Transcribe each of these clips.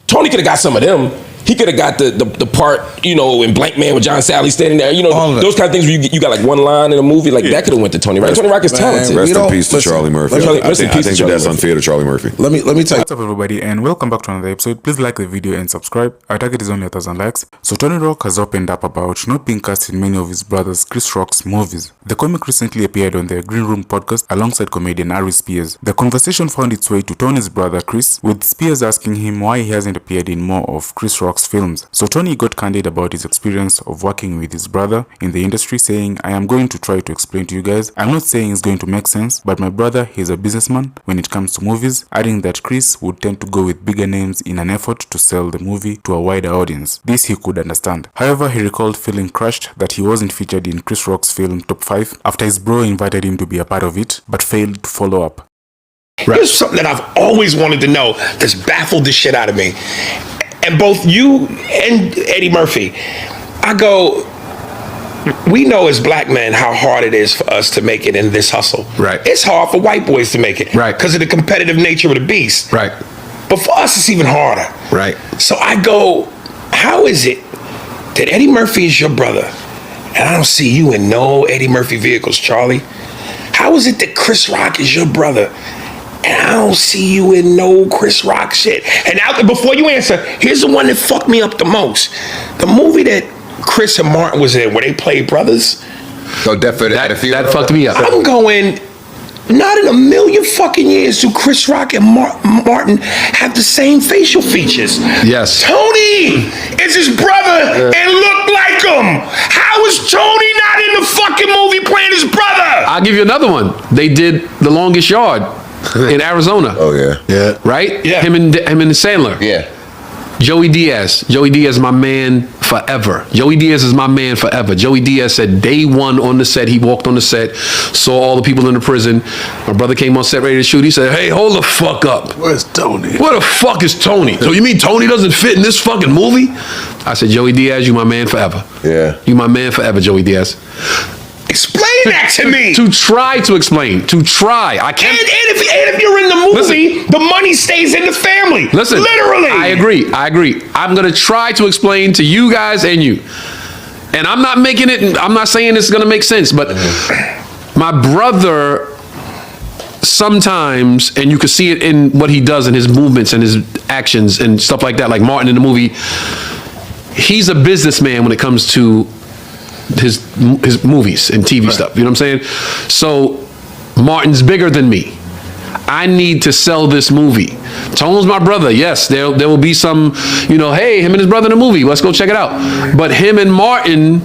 Tony could have got some of them. He could have got the part, you know, in Blank Man with John Sally standing there. You know, those kind of things where you got like one line in a movie. Like that could have went to Tony, right? Tony Rock is talented. Rest in peace to Charlie Murphy. I think that's unfair to Charlie Murphy. Let me tell you. What's up, everybody, and welcome back to another episode. Please like the video and subscribe. Our target is only 1,000 likes. So Tony Rock has opened up about not being cast in many of his brothers Chris Rock's movies. The comic recently appeared on the Green Room podcast alongside comedian Ari Spears. The conversation found its way to Tony's brother Chris, with Spears asking him why he hasn't appeared in more of Chris Rock's films. So Tony got candid about his experience of working with his brother in the industry, saying, I am going to try to explain to you guys. I'm not saying it's going to make sense, but my brother, he's a businessman when it comes to movies, adding that Chris would tend to go with bigger names in an effort to sell the movie to a wider audience. This he could understand. However, he recalled feeling crushed that he wasn't featured in Chris Rock's film Top 5 after his bro invited him to be a part of it, but failed to follow up. Right. Here's something that I've always wanted to know that's baffled the shit out of me. And both you and Eddie Murphy, I go, we know as black men how hard it is for us to make it in this hustle. Right. It's hard for white boys to make it. Right. Because of the competitive nature of the beast. Right. But for us, it's even harder. Right. So I go, how is it that Eddie Murphy is your brother, and I don't see you in no Eddie Murphy vehicles, Charlie? How is it that Chris Rock is your brother, and I don't see you in no Chris Rock shit? And now, before you answer, here's the one that fucked me up the most. The movie that Chris and Martin was in, where they played brothers. So that fucked me up. I'm going, not in a million fucking years do Chris Rock and Martin have the same facial features. Yes. Tony is his brother and looked like him. How is Tony not in the fucking movie playing his brother? I'll give you another one. They did The Longest Yard in Arizona. Oh yeah. Yeah. Right? Yeah. Him and Sandler. Yeah. Joey Diaz. Joey Diaz is my man forever. Joey Diaz is my man forever. Joey Diaz said day one on the set, he walked on the set, saw all the people in the prison. My brother came on set ready to shoot. He said, hey, hold the fuck up. Where's Tony? Where the fuck is Tony? So you mean Tony doesn't fit in this fucking movie? I said, Joey Diaz, you my man forever. Yeah. You my man forever, Joey Diaz. Explain that to me. To try to explain. To try. I can't. And if you're in the movie, the money stays in the family. Listen. Literally. I agree. I'm going to try to explain to you guys and you. And I'm not making it, I'm not saying it's going to make sense, but my brother sometimes, and you can see it in what he does in his movements and his actions and stuff like that, like Martin in the movie, he's a businessman when it comes to his movies and TV stuff, you know what I'm saying? So Martin's bigger than me. I need to sell this movie. Tone's my brother. Yes, there will be some, you know, hey, him and his brother in the movie, let's go check it out. But him and Martin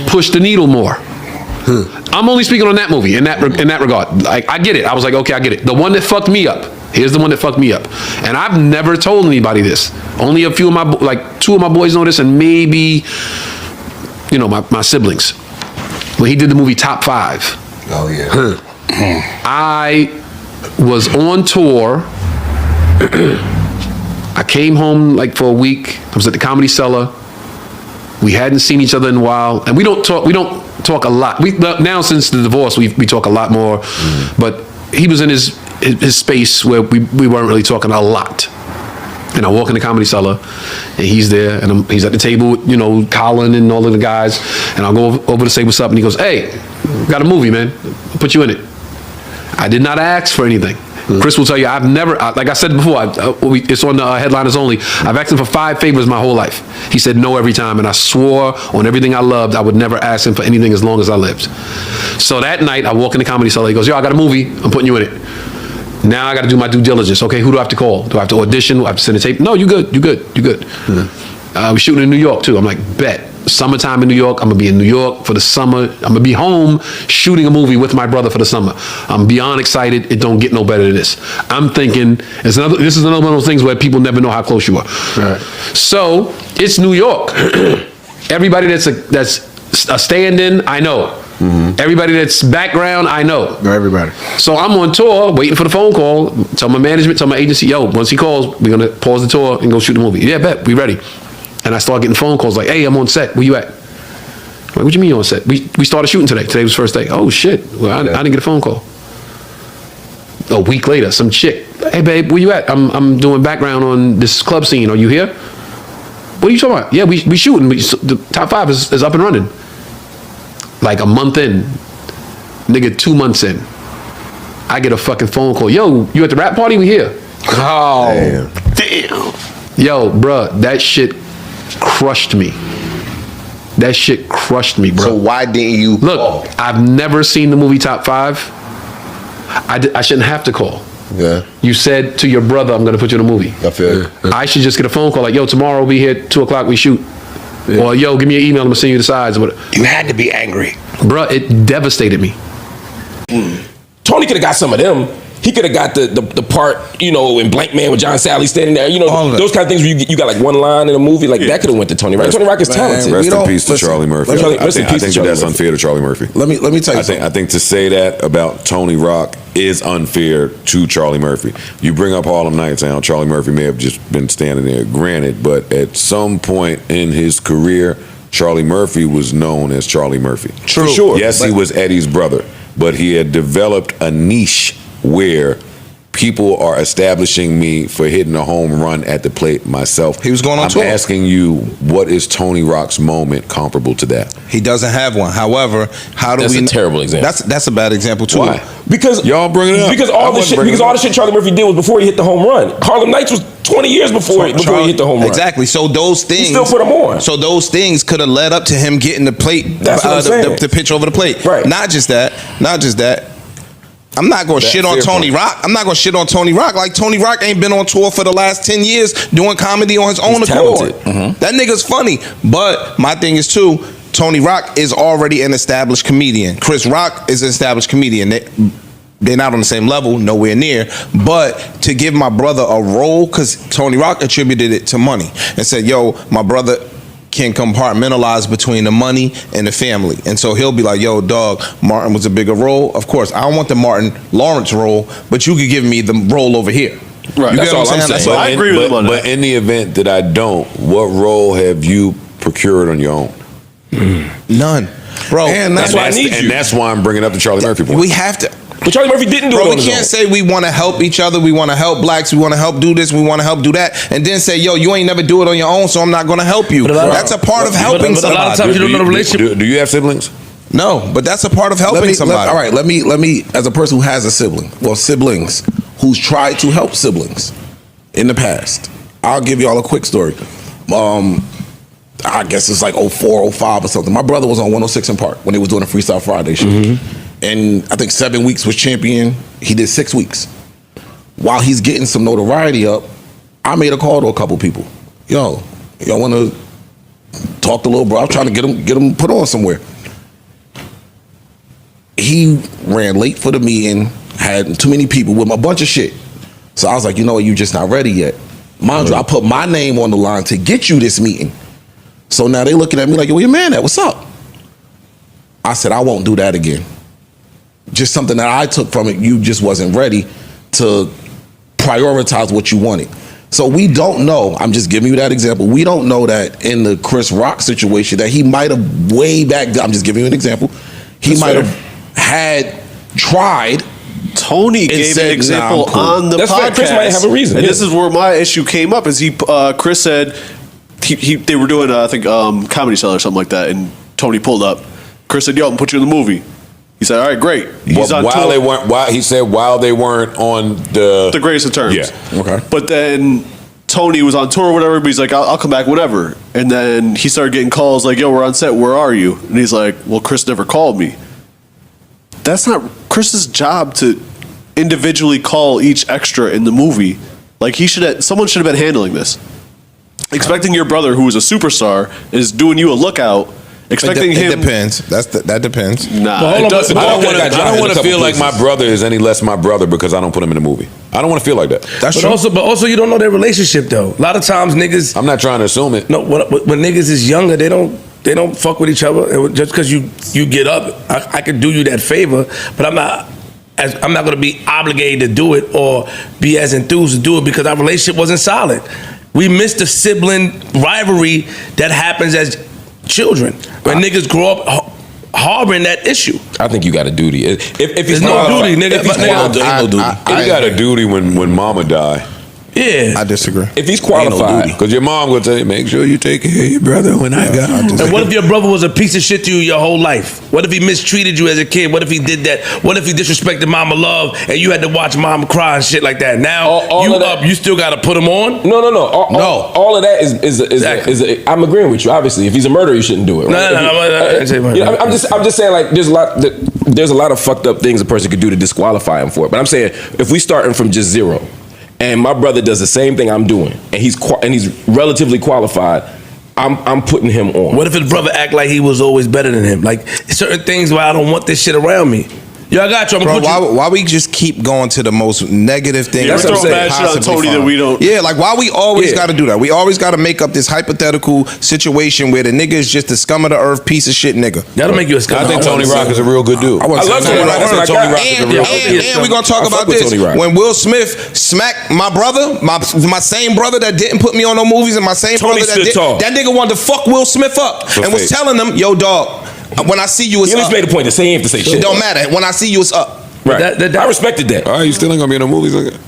push the needle more. I'm only speaking on that movie in that regard. Like, I get it. I was like, okay, I get it. The one that fucked me up. Here's the one that fucked me up. And I've never told anybody this. Only a few of my, like 2 of my boys know this, and maybe, you know, my siblings. When he did the movie Top 5. Oh yeah. I was on tour. I came home like for a week. I was at the Comedy Cellar. We hadn't seen each other in a while, and we don't talk a lot. Now since the divorce, we talk a lot more. But he was in his space where we weren't really talking a lot. And I walk in the Comedy Cellar, and he's there, and he's at the table with, you know, Colin and all of the guys, and I'll go over to say what's up, and he goes, hey, got a movie, man. I'll put you in it. I did not ask for anything. Chris will tell you, I've never, like I said before, it's on the Headliners Only, I've asked him for 5 favors my whole life. He said no every time, and I swore on everything I loved, I would never ask him for anything as long as I lived. So that night, I walk in the Comedy Cellar, he goes, yo, I got a movie, I'm putting you in it. Now I got to do my due diligence. Okay, who do I have to call? Do I have to audition? Do I have to send a tape? No, you good. We're shooting in New York too. I'm like, bet. Summertime in New York. I'm gonna be in New York for the summer. I'm gonna be home shooting a movie with my brother for the summer. I'm beyond excited. It don't get no better than this. I'm thinking this is another one of those things where people never know how close you are. Right. So it's New York. Everybody that's a stand-in, I know. Everybody that's background, I know. Everybody. So I'm on tour, waiting for the phone call. Tell my management, tell my agency, yo, once he calls, we're gonna pause the tour and go shoot the movie. Yeah, bet, we ready. And I start getting phone calls like, hey, I'm on set, where you at? I'm like, what you mean you on set? We started shooting today. Today was the first day. Oh shit, well, I didn't get a phone call. A week later, some chick, Hey babe, where you at? I'm doing background on this club scene. Are you here? What are you talking about? Yeah, we shooting. The top 5 is up and running. Like a month in, nigga, 2 months in, I get a fucking phone call. Yo, you at the rap party? We here. Oh, damn. Yo, bruh, that shit crushed me. That shit crushed me, bro. So why didn't you Look, call? I've never seen the movie Top 5. I shouldn't have to call. Yeah. You said to your brother, I'm going to put you in a movie. I feel I should just get a phone call like, yo, tomorrow we'll be here at 2 o'clock, we shoot. Or, yo, give me your email, I'm going to send you the sides. You had to be angry. Bruh, it devastated me. Tony could have got some of them. He could have got the part, you know, in Blank Man with John Sally standing there. You know, those kind of things where you got like one line in a movie, like that could have went to Tony, right? Tony Rock is talented. Rest in peace to Charlie Murphy. I think that's unfair to Charlie Murphy. Let me tell you something. I think to say that about Tony Rock is unfair to Charlie Murphy. You bring up Harlem Nights, and how Charlie Murphy may have just been standing there, granted, but at some point in his career, Charlie Murphy was known as Charlie Murphy. True. For sure. Yes, he was Eddie's brother, but he had developed a niche where people are establishing me for hitting a home run at the plate myself. He was going on tour. I'm asking you, what is Tony Rock's moment comparable to that? He doesn't have one. However, how do That's we? a terrible example. That's a bad example too. Why? Because y'all bring it up. Because all the shit Charlie Murphy did was before he hit the home run. Harlem Nights was 20 years before he hit the home run. Exactly. So those things he still put him on. So those things could have led up to him getting the plate. That's what I'm saying. The pitch over the plate. Right. Not just that. I'm not gonna shit on Tony Rock. I'm not gonna shit on Tony Rock. Like, Tony Rock ain't been on tour for the last 10 years doing comedy on his own accord. That nigga's funny. But my thing is too, Tony Rock is already an established comedian. Chris Rock is an established comedian. They're not on the same level, nowhere near. But to give my brother a role, because Tony Rock attributed it to money and said, yo, my brother can compartmentalize between the money and the family. And so he'll be like, yo, dog, Martin was a bigger role. Of course, I don't want the Martin Lawrence role, but you could give me the role over here. Right, you that's all I'm saying. I agree with him on that. But in the event that I don't, what role have you procured on your own? None. Bro, and that's why I need you. And that's why I'm bringing up the Charlie Murphy point. We have to. But Charlie Murphy didn't do it on his own. We can't say we want to help each other, we want to help blacks, we want to help do this, we want to help do that, and then say, yo, you ain't never do it on your own, so I'm not going to help you. That's a part of helping somebody. A lot of times you don't know the relationship. Do you have siblings? No, but that's a part of helping somebody. All right, let me, as a person who has a sibling, well, siblings, who's tried to help siblings in the past, I'll give y'all a quick story. I guess it's like 04, 05 or something. My brother was on 106 in Park when they was doing a Freestyle Friday show. And I think 7 weeks was champion. He did 6 weeks. While he's getting some notoriety up, I made a call to a couple people. Yo, y'all want to talk to little bro? I'm trying to get him put on somewhere. He ran late for the meeting, had too many people with a bunch of shit. So I was like, you know what, you just not ready yet. Mind you, I put my name on the line to get you this meeting. So now they looking at me like, yo, where your man at? What's up? I said, I won't do that again. Just something that I took from it, you just wasn't ready to prioritize what you wanted. So we don't know, I'm just giving you that example, we don't know that in the Chris Rock situation that he might have way back then, I'm just giving you an example, he might have tried. Tony gave an example on the podcast. Chris might have a reason. And this is where my issue came up, is Chris said they were doing, I think, Comedy Cellar or something like that, and Tony pulled up. Chris said, yo, I'm gonna put you in the movie. He said, all right, great. He's on while tour. he said while they weren't on the greatest of terms. Yeah. Okay. But then Tony was on tour or whatever, but he's like, I'll come back whenever. And then he started getting calls like, yo, we're on set, where are you? And he's like, well, Chris never called me. That's not Chris's job to individually call each extra in the movie. Like, someone should have been handling this. Expecting your brother, who is a superstar, is doing you a lookout. Expecting him. It depends. That depends. Nah, it doesn't. I don't want to feel like my brother is any less my brother because I don't put him in the movie. I don't want to feel like that. That's true. But also, you don't know their relationship though. A lot of times, niggas. I'm not trying to assume it. No, when niggas is younger, they don't fuck with each other. Just because you get up, I could do you that favor, but I'm not going to be obligated to do it or be as enthused to do it because our relationship wasn't solid. We missed the sibling rivalry that happens as children. When niggas grow up harboring that issue. I think you got a duty. If There's he's no qualified- duty, nigga. if he's Nigga, qualified- Ain't no duty. You got a duty when mama die. Yeah. I disagree. If he's Ain't no qualified, duty. Because your mom will tell you, make sure you take care of your brother when I got home. And what if your brother was a piece of shit to you your whole life? What if he mistreated you as a kid? What if he did that? What if he disrespected mama love and you had to watch mama cry and shit like that? Now All you of that- up, you still got to put him on? No. All of that is Exactly. I'm agreeing with you. Obviously, if he's a murderer, you shouldn't do it. Right? I'm just saying, like, there's a lot of fucked up things a person could do to disqualify him for it. But I'm saying, if we starting from just zero, and my brother does the same thing I'm doing, and he's relatively qualified, I'm putting him on. What if his brother act like he was always better than him? Like certain things where I don't want this shit around me. Yo, I got you. I'm Bro, gonna put you. why we just keep going to the most negative thing? Yeah, That's we're what I'm throwing saying. bad shit on Possibly Tony that fine. we don't. Yeah, like why we always Yeah. got to do that? We always got to make up this hypothetical situation where the nigga is just the scum of the earth piece of shit nigga. That'll make you a scum. I think Tony Rock is a real good dude. I love Tony Rock. That's my guy. And we're gonna talk I about fuck with this. Tony Rock. When Will Smith smacked my brother, my same brother that didn't put me on no movies, and my same Tony brother that stood did, tall. that nigga wanted to fuck Will Smith up So and was fake. telling him, "Yo, dog, when I see you, it's He at least up. made a point to say he ain't have to say It shit. don't matter. When I see you, it's up." Right. I respected that. All right, you still ain't gonna be in no movies like that.